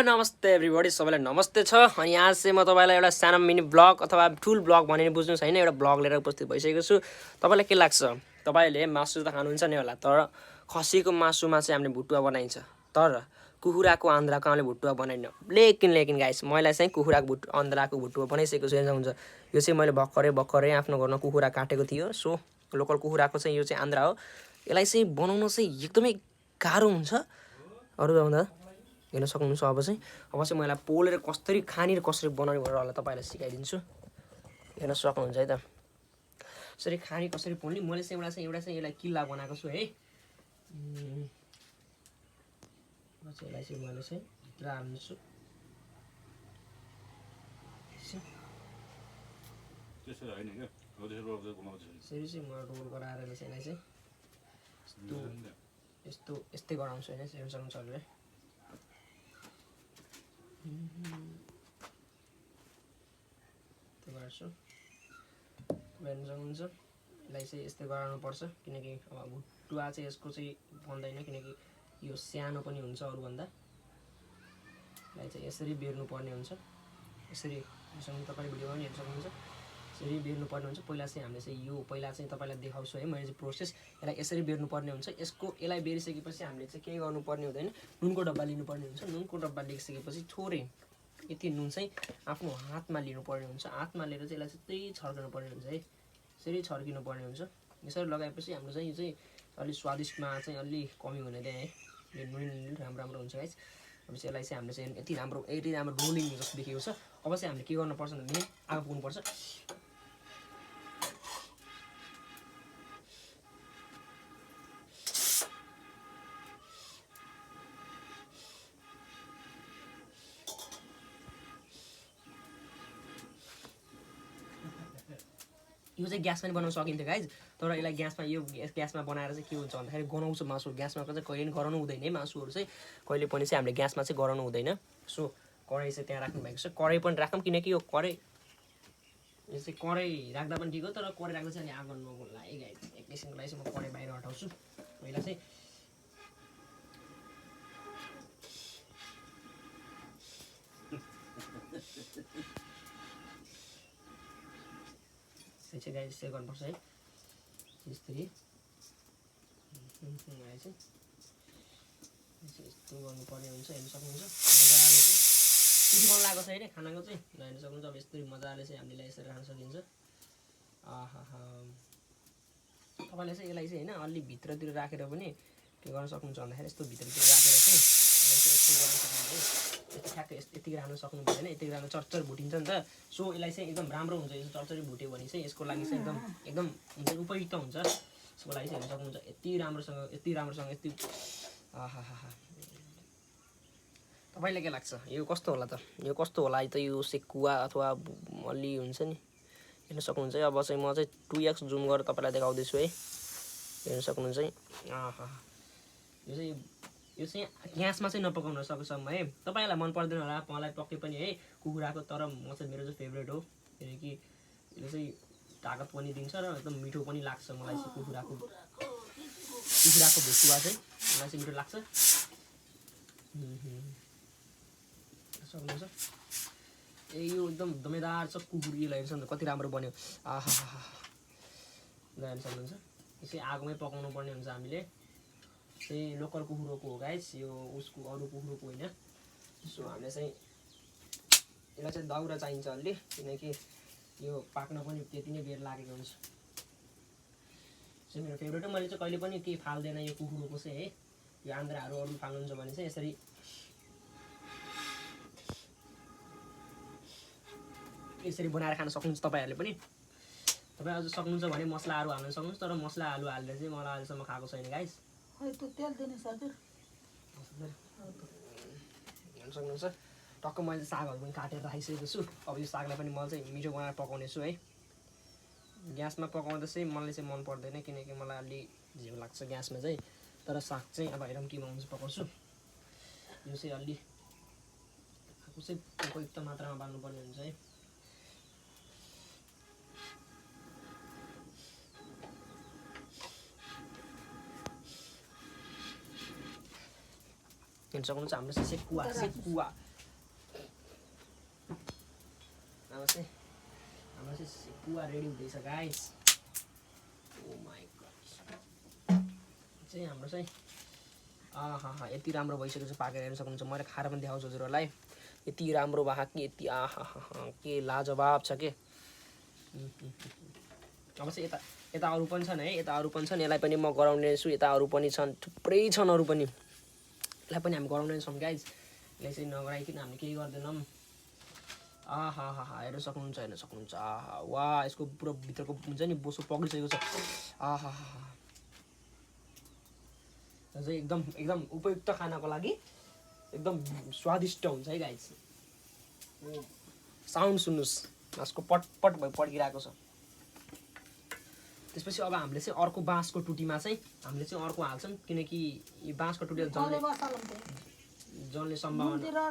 नमस्ते एभ्रीबडी, सबैलाई नमस्ते छ। अनि आज चाहिँ म तपाईँलाई एउटा सानो मिनी ब्लग अथवा ठुल ब्लग भनेर बुझ्नु छैन, एउटा ब्लग लिएर उपस्थित भइसकेको छु। तपाईँलाई के लाग्छ? तपाईँले मासु त खानुहुन्छ नि होला, तर खसीको मासुमा चाहिँ हामीले भुटुवा बनाइन्छ, तर कुखुराको आन्द्राको हामीले भुटुवा बनाइन। लेकिन गाइस, मैले चाहिँ कुखुराको आन्द्राको भुटुवा बनाइसकेको छु। हुन्छ, यो चाहिँ मैले भर्खरै आफ्नो घरमा कुखुरा काटेको थियो। सो लोकल कुखुराको चाहिँ यो चाहिँ आन्द्रा हो। यसलाई चाहिँ बनाउन चाहिँ एकदमै गाह्रो हुन्छ। अरू भन्दा हेर्न सक्नुहुन्छ। अब चाहिँ म यसलाई पोलेर कसरी खाने र कसरी बनाउने भनेर होला तपाईँलाई सिकाइदिन्छु। हेर्न सक्नुहुन्छ है त, यसरी खाने कसरी पोल्ने। मैले चाहिँ एउटा चाहिँ यसलाई किल्ला बनाएको छु है। यसलाई चाहिँ मैले चाहिँ भित्र हाल्छु। यसरी चाहिँ म रोल गराएर चाहिँ यसलाई चाहिँ यस्तै गराउँछु होइन। हेर्न सक्नुहुन्छ हजुरले। त्यो गर्छु, हेर्न सक्नुहुन्छ। यसलाई चाहिँ यस्तै गराउनुपर्छ, किनकि अब भुटुवा चाहिँ यसको चाहिँ बन्दैन, किनकि यो सानो पनि हुन्छ अरूभन्दा। यसलाई चाहिँ यसरी बेर्नुपर्ने हुन्छ। यसरी तपाईँले भिडियोमा पनि हेर्न सक्नुहुन्छ। यसरी बेर्नुपर्ने हुन्छ। पहिला चाहिँ हामीले चाहिँ यो पहिला चाहिँ तपाईँलाई देखाउँछु है मैले चाहिँ प्रोसेस। यसलाई यसरी बेर्नुपर्ने हुन्छ। यसलाई बेरिसकेपछि हामीले चाहिँ केही गर्नुपर्ने हुँदैन, नुनको डब्बा लिनुपर्ने हुन्छ। नुनको डब्बा लिइसकेपछि थोरै यति नुन चाहिँ आफ्नो हातमा लिनुपर्ने हुन्छ। हातमा लिएर चाहिँ यसलाई चाहिँ त्यही छर्किनु पर्ने हुन्छ है। यसरी छर्किनु पर्ने हुन्छ। यसरी लगाएपछि हाम्रो चाहिँ यो चाहिँ अलि स्वादिष्टमा चाहिँ अलि कमी हुने दिए है। यो नुन राम्रो हुन्छ गाइस। अब चाहिँ यसलाई चाहिँ हामीले चाहिँ यति राम्रो रोलिङ जस्तो देखेको छ। अब चाहिँ हामीले के गर्नुपर्छ भने आगो पुग्नुपर्छ। यो चाहिँ ग्यासमा पनि बनाउन सकिन्थ्यो गाइज, तर यसलाई ग्यासमा बनाएर चाहिँ के हुन्छ भन्दाखेरि गनाउँछ मासु। ग्यासमा चाहिँ कहिले पनि गराउनु हुँदैन है। मासुहरू चाहिँ कहिले पनि चाहिँ हामीले ग्यासमा चाहिँ गराउनु हुँदैन। सो कराई चाहिँ त्यहाँ राख्नु भएको छ। कराई पनि राखौँ, किनकि यो चाहिँ कराई राख्दा पनि ठिक हो, तर कराई राख्दा चाहिँ आगो नगोल्ला है गाइज। एकैछिनको लागि चाहिँ म कराई बाहिर हटाउँछु। पहिला चाहिँ गाइस यसरी गर्नुपर्छ है। यसरी चाहिँ यस्तो गर्नुपर्ने हुन्छ। हेर्न सक्नुहुन्छ मजाले चाहिँ त्यति मन लागेको छ होइन खानाको चाहिँ। हेर्न सक्नुहुन्छ। अब यस्तै मजाले चाहिँ हामीले यसरी खान सकिन्छ। तपाईँले चाहिँ यसलाई चाहिँ होइन अलि भित्रतिर राखेर पनि के गर्न सक्नुहुन्छ भन्दाखेरि यस्तो भित्रतिर राखेर चाहिँ यसलाई चाहिँ यस्तो गर्न सक्नुहुन्छ। ठ्याक्कै यतिकै राख्न सक्नु पर्दैन, यतिकै राम्रो चरचर भुटिन्छ नि त। सो यसलाई चाहिँ एकदम राम्रो हुन्छ। यसो चरचरी भुट्यो भने चाहिँ यसको लागि चाहिँ एकदम हुन्छ, उपयुक्त हुन्छ। यसको लागि चाहिँ हेर्न सक्नुहुन्छ यति राम्रोसँग यति तपाईँलाई के लाग्छ यो कस्तो होला त? यो कस्तो होला त? यो सेकुवा अथवा अलि हुन्छ नि, हेर्न सक्नुहुन्छ है। अब चाहिँ म चाहिँ 2x जुम गरेर तपाईँलाई देखाउँदैछु है। हेर्न सक्नुहुन्छ है। यो चाहिँ ग्यासमा चाहिँ नपकाउन सकेसम्म है। तपाईँहरूलाई मन पर्दैन होला, मलाई पक्कै पनि है कुखुराको, तर म चाहिँ मेरो चाहिँ फेभरेट हो। किनकि यो चाहिँ ताकत पनि दिन्छ र एकदम मिठो पनि लाग्छ मलाई चाहिँ। कुखुराको भुटुवा चाहिँ मलाई चाहिँ मिठो लाग्छ। सक्नुहुन्छ यो एकदम दमेदार छ कुखुरा। हेर्छ कति राम्रो बन्यो। हेर्न सक्नुहुन्छ। यो चाहिँ आगोमै पकाउनु पर्ने हुन्छ। हामीले चाहिँ लोकल कुखुराको हो गाइस, यो उसको अरू कुखुराको होइन। सो हामीले चाहिँ यसलाई चाहिँ दाउरा चाहिन्छ अलि, किनकि यो पाक्न पनि त्यति नै बेर लागेको हुन्छ। चाहिँ मेरो फेभरेट हो। मैले चाहिँ कहिले पनि केही फाल्दैन यो कुखुराको चाहिँ है। यो आन्द्राहरू अरू फाल्नुहुन्छ भने चाहिँ यसरी बनाएर खान सक्नुहुन्छ तपाईँहरूले पनि। तपाईँ अझ सक्नुहुन्छ भने मसलाहरू हाल्न सक्नुहुन्छ, तर मसलाहरू हालेर चाहिँ मलाई अहिलेसम्म खाएको छैन गाइस। हेर्न सक्नुहुन्छ। टक्क मैले सागहरू पनि काटेर राखिसकेको छु। अब यो सागलाई पनि म चाहिँ मिठो बनाएर पकाउने छु है। ग्यासमा पकाउँदा चाहिँ मलाई चाहिँ मन पर्दैन, किनकि मलाई अलि झिउ लाग्छ ग्यासमा चाहिँ। तर साग चाहिँ अब हेरौँ केमा हुन्छ पकाउँछु। यो चाहिँ अलि आगो चाहिँ उपयुक्त मात्रामा बाल्नुपर्ने हुन्छ है। हेर्न सक्नुहुन्छ हाम्रो सेकुवा अब चाहिँ हाम्रो चाहिँ पुवा रेडी हुँदैछ गाइस। ओ माई गड चाहिँ हाम्रो चाहिँ आहा यति राम्रो भइसकेको छ, पाकेर हेर्न सक्नुहुन्छ। मैले खाएर पनि देखाउँछु हजुरहरूलाई, यति राम्रो भएको कि यति आहा के लाजवाब छ के। अब चाहिँ यता अरू पनि छन् है, यता अरू पनि छन्, यसलाई पनि म गराउने छु। यता अरू पनि छन्, थुप्रै छन् अरू पनि, यसलाई पनि हामी गराउने छौँ गाइज। यसलाई चाहिँ नगराइकन हामीले केही गर्दैनौँ। आहा हेर्न सक्नुहुन्छ आहा वाह, यसको पुरो भित्रको हुन्छ नि बोसो पक्रिसकेको छ। आहा चाहिँ एकदम उपयुक्त खानाको लागि एकदम स्वादिष्ट हुन्छ है गाइज। साउन्ड सुन्नुहोस्, मासुको पटपट भइ पड्किरहेको छ। त्यसपछि अब हामीले चाहिँ अर्को बाँसको टुटीमा चाहिँ हामीले चाहिँ अर्को हाल्छौँ, किनकि यो बाँसको टुटी जल्ने सम्भावना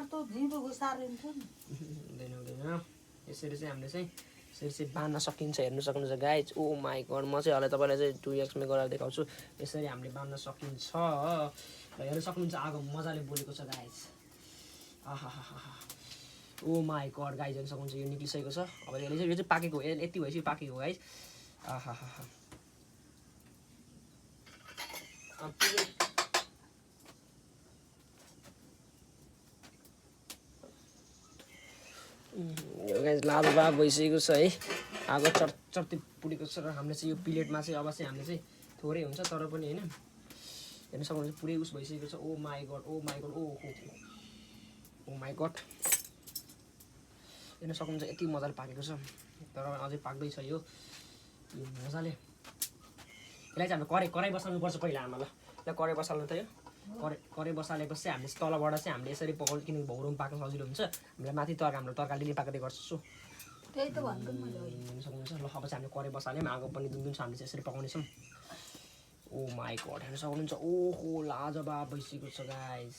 हुँदैन। यसरी चाहिँ हामीले चाहिँ यसरी चाहिँ बाँध्न सकिन्छ, हेर्नु सक्नुहुन्छ गाइज। ओ माई गड, म चाहिँ अहिले तपाईँलाई चाहिँ 2xमै गरेर देखाउँछु। यसरी हामीले बाँध्न सकिन्छ र हेर्नु सक्नुहुन्छ आगो मजाले बोलेको छ गाइज। आहा ओ माई गड गाइज, हेर्नु सक्नुहुन्छ यो निक्लिसकेको छ। अब यो चाहिँ पाकेको हो, यति भएपछि पाकेको हो गाइज। आहा यो गाइज लाजवाब भइसकेको छ है, आगो चर्ती पुडेको छ। र हामीले चाहिँ यो प्लेटमा चाहिँ अब चाहिँ हामीले चाहिँ थोरै हुन्छ तर पनि होइन, हेर्नु सक्नुहुन्छ पुरै उस भइसकेको छ। Oh my god oh my god, हेर्नु सक्नुहुन्छ यति मजाले पाकेको छ, तर अझै पाक्दैछ यो मजाले। यसलाई चाहिँ हामीले कराई बसाल्नुपर्छ पहिला आमा। ल कराई बसाल्नु त, यो कराई बसालेपछि हामीले तलबाट चाहिँ हामीले यसरी पकाउनु, किनकि भौरोमा पाक्न सजिलो हुन्छ। हामीलाई माथि हाम्रो तरकारीले पाक्दै गर्छु त्यही त भन्छु मैले। हेर्नु सक्नुहुन्छ। ल अब चाहिँ हामीले कराई बसाल्यौँ, आगो पनि जुन छ हामीले चाहिँ यसरी पकाउनेछौँ। ओ माई गड, हेर्नु सक्नुहुन्छ ओहो लाजवाब भइसकेको छ गाइज।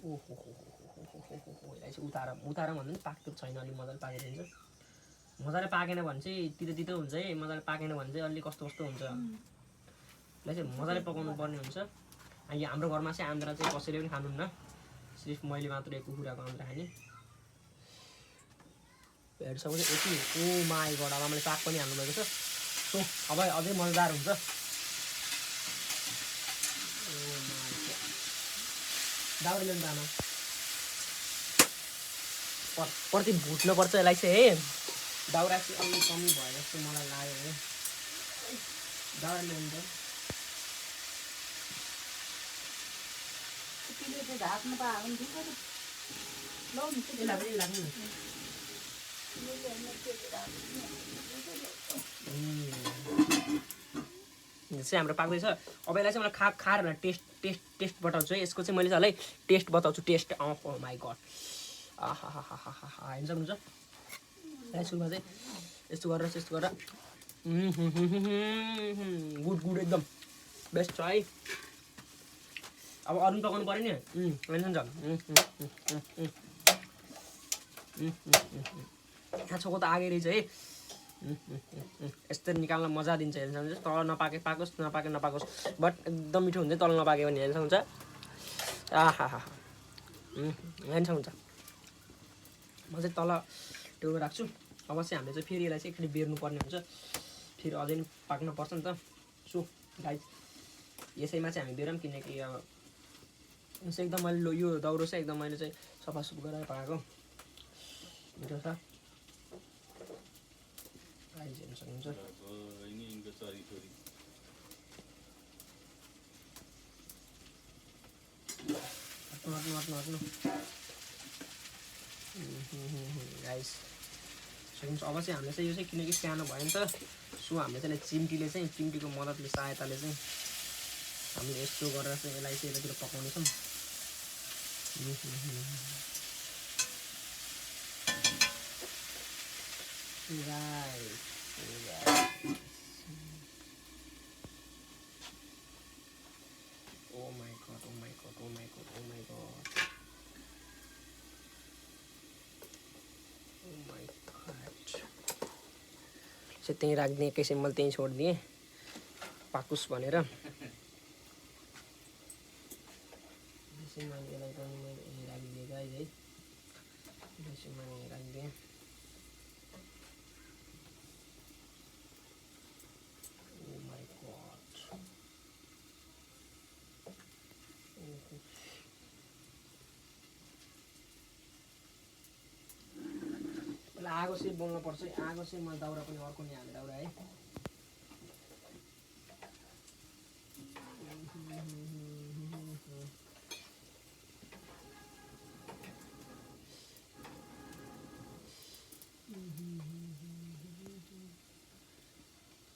ओहो यसलाई चाहिँ उतार भन्दा पनि पाकेको छैन, अलिक मजाले पाकेर हुन्छ। मजाले पाकेन भने चाहिँ तितो हुन्छ है, मजाले पाकेन भने चाहिँ अलिक कस्तो हुन्छ। यसलाई चाहिँ मजाले पकाउनु पर्ने हुन्छ। यो हाम्रो घरमा चाहिँ आन्द्रा चाहिँ कसैले पनि खानुहुन्न, सिर्फ मैले मात्रै कुखुराको आन्द्रा खाने। हेर्नु सक्नुहुन्छ यति। ओ माई गड, अब मैले साग पनि हाल्नुभएको छ। सो अब अझै मजादार हुन्छ। दाउरा ल्याउनु दाना प्रति भुट्नुपर्छ यसलाई चाहिँ है। दाउरा चाहिँ अलिक कमी भयो जस्तो मलाई लाग्यो है। दाउरा ल्याउनु त चाहिँ हाम्रो पाक्दैछ। अब यसलाई चाहिँ मलाई खाएर टेस्ट बताउँछु है। यसको चाहिँ मैले चाहिँ टेस्ट बताउँछु, टेस्ट। ओ माई गड, आहा हेर्नु सक्नुहुन्छ। यसलाई सुरुमा चाहिँ यस्तो गरेर गुड एकदम बेस्ट छ है। अब अरू पनि पकाउनु पऱ्यो नि, हेर्नुहुन्छ छाछोको त आगे रहेछ है। यस्तै निकाल्न मजा दिन्छ, हेर्नु सक्नुहुन्छ। तल नपाके पाकोस्, नपाके नपाकोस्, बट एकदम मिठो हुन्छ तल नपाक्यो भने, हेर्नु सक्नुहुन्छ। आहा हेर्नु सक्नुहुन्छ। म चाहिँ तल टेबल राख्छु। अब चाहिँ हामीले चाहिँ फेरि यसलाई चाहिँ एकचोटि बेर्नु पर्ने हुन्छ, फेरि अझै पनि पाक्न पर्छ नि त। सो गाइज यसैमा चाहिँ हामी बेरौँ, किनकि अब यो चाहिँ एकदम मैले यो दाउरो चाहिँ एकदम मैले चाहिँ सफासुफ गरेर पकाएको मिठो छ गाइज, हेर्नु सक्नुहुन्छ। हट्नु गाइस सक्नुहुन्छ। अब चाहिँ हामीले चाहिँ यो चाहिँ किनकि सानो भयो नि त, सो हामीले चाहिँ चिम्टीको मद्दतले सहायताले चाहिँ हामीले यस्तो गरेर चाहिँ यसलाई चाहिँ यतातिर पकाउनेछौँ। Oh my god. चाहिँ त्यहीँ राखिदिएँ, एकैछिन मैले त्यहीँ छोडिदिएँ पाकुस् भनेर। यसलाई पनि मैले यहीँ राखिदिएँ गाइज है। एकछिनमा राखिदिएँ। ओ माई गॉड, पहिला आगो चाहिँ बोल्नुपर्छ। आगो चाहिँ मैले दाउरा पनि अर्को नि हालेँ दाउरा है।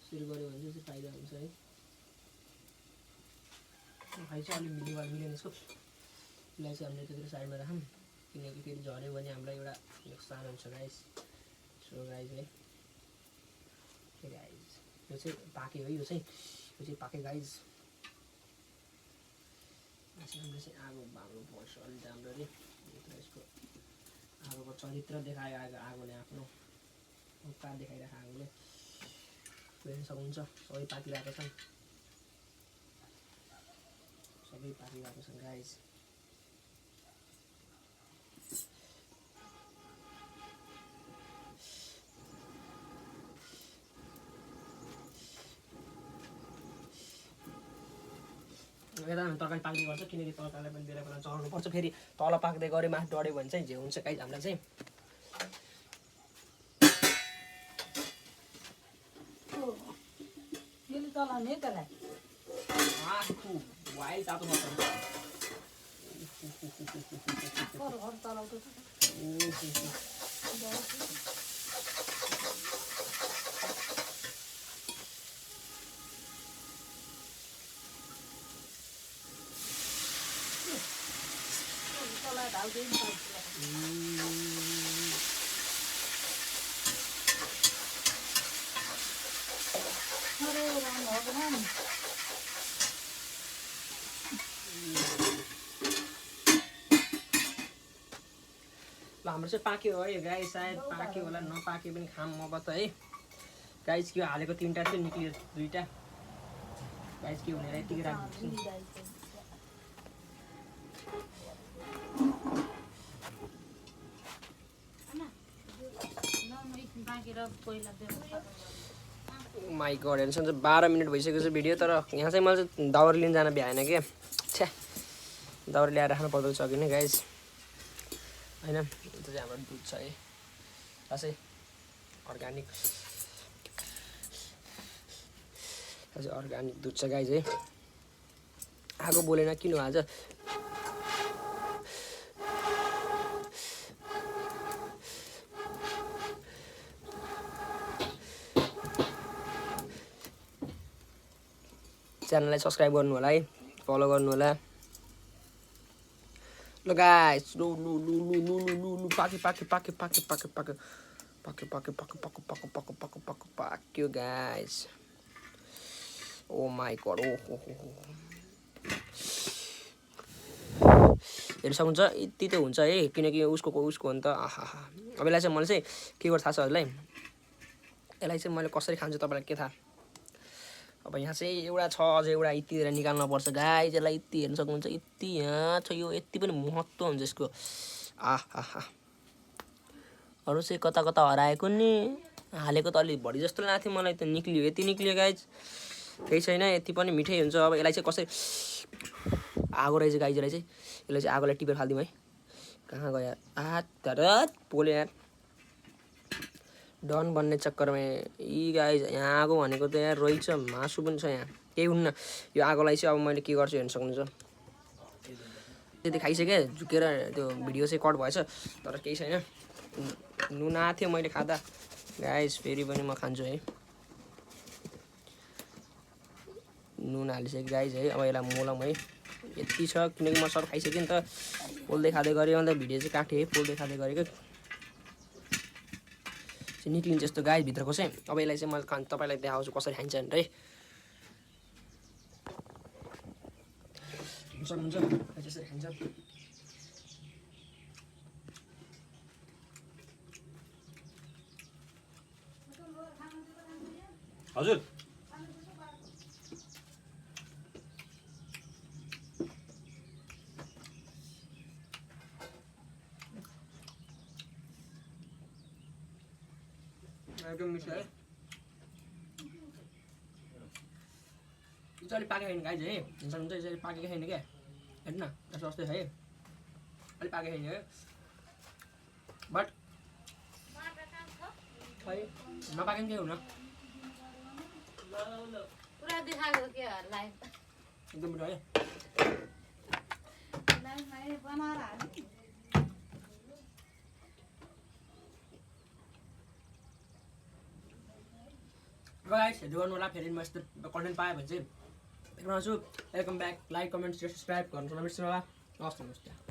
सुरु गऱ्यो भने चाहिँ फाइदा हुन्छ है। भाइ चाहिँ अलिक मिलेन यसको। यसलाई चाहिँ हामीले त्यतिर साइडमा राखौँ, किनकि फेरि झऱ्यो भने हामीलाई एउटा नुकसान हुन्छ गाइस। सो गाइस है, गाइस यो चाहिँ पाक्यो है, यो चाहिँ पाक्यो गाइस। हामीले चाहिँ आगो बाल्नु पर्छ अलि राम्ररी। यसको आगोको चरित्र देखायो आगोले, आफ्नो औकात देखाइरहेको आगोले। हेर्न सक्नुहुन्छ सबै पाकिरहेको छन्, सबै पाकिरहेको छन् गाइस। यता तरकारी पाक्दै गर्छ, किनकि तरकारीलाई पनि बेला बेला चढाउनुपर्छ। फेरि तल पाक्दै गऱ्यो माथि डढ्यो भने चाहिँ झ्याउ हुन्छ गाइस हामीलाई चाहिँ। वाइल तातो मत ल हाम्रो चाहिँ पाक्यो है गाइस। सायद पाक्यो होला, नपाक्यो पनि खाम अब त है गाइस। के हालेको 3टा थियो, निक्लियो 2टा गाइस। के हुने यतिकै राख्छु। माई गड, हेर्नुहोस् 12 मिनट भइसकेको छ भिडियो। तर यहाँ चाहिँ मैले चाहिँ दाउरा लिन जान भ्याएन क्या। छ्या, दाउरा ल्याएर राख्नु पर्दो रहेछ अघि नै गाइस होइन। त्यो चाहिँ हाम्रो दुध छ है, खासै अर्ग्यानिक, खासै अर्ग्यानिक दुध छ गाइस है। आगो बोलेन किन हो आज? च्यानललाई सब्सक्राइब गर्नु होला है, फलो गर्नु होला। ल गाइस, लु लु लु लु लु लु लु पाक्यो पाक्यो पाक्यो पाक्यो पाक्यो पाक्यो पाक्यो पाक्यो पाक्यो पाक्यो पाक्यो पाक्यो पाक्यो पाक्यो पाक्यो गाइस। ओ माई गड, ओ हो हेर्नु सक्नुहुन्छ यति त हुन्छ है, किनकि उसको हो नि त। आहा, अब यसलाई चाहिँ मैले चाहिँ के गर्छ थाहा छ हजुरलाई? यसलाई चाहिँ मैले कसरी खान्छु तपाईँलाई के थाहा? अब यहाँ चाहिँ एउटा छ, अझै एउटा यतितिर निकाल्नु पर्छ गाइस। यसलाई यति हेर्नु सक्नुहुन्छ, यति यहाँ छ, यो यति पनि महत्त्व हुन्छ यसको। आहा, अरू चाहिँ कता कता हराएको नि, हालेको त अलिक बढी जस्तो लाग्थ्यो मलाई त। निक्लियो, यति निक्लियो गाइस, केही छैन। यति पनि मिठै हुन्छ। अब यसलाई चाहिँ कसरी आगो रहेछ गाइस, यसलाई चाहिँ आगोलाई टिपेर फालिदिउँ है। कहाँ गयो तर पोले यार, डन बन्ने चक्करमा यी गाइस। यहाँ आगो भनेको त यहाँ रहेछ, मासु पनि छ यहाँ, केही हुन्न। यो आगोलाई चाहिँ अब मैले के गर्छु हेर्न सक्नुहुन्छ। त्यति खाइसकेँ, झुकेर त्यो भिडियो चाहिँ कट भएछ, तर केही छैन। नुन आएको थियो मैले खाँदा गाइस, फेरि पनि म खान्छु है। नुन हालिसकेँ गाइस है। अब यसलाई मोलम है, यति छ, किनकि म सब खाइसकेँ नि त। पोल्दै खाँदै गरेँ, अन्त भिडियो चाहिँ काटेँ है, पोल्दै खाँदै गरेको निक्लिन्छ यस्तो गाइस भित्रको चाहिँ। अब यसलाई चाहिँ मैले तपाईँलाई देखाउँछु कसरी खाइन्छ भनेर है। सक्नुहुन्छ यसरी खाइन्छ। हजुर एकदम मिठो है यो चाहिँ अलिक पाकेको छैन गाइज है हिँड्छन् चाहिँ यसरी पाकेकै छैन क्या हेर्नु न यस्तो जस्तै है अलिक पाकेको छैन है बट खै नपाके पनि केही हुन पुरा देखाएको के लाइभ एकदम मिठो है लाइभमा बनाएर हाल्नु गाइस हेर्दै गर्नु होला फेरि म यस्तो कन्टेन्ट पाएँ भने चाहिँ भेट्न आउँछु welcome back like comment subscribe गर्नु नबिर्सनु होला हस् नमस्ते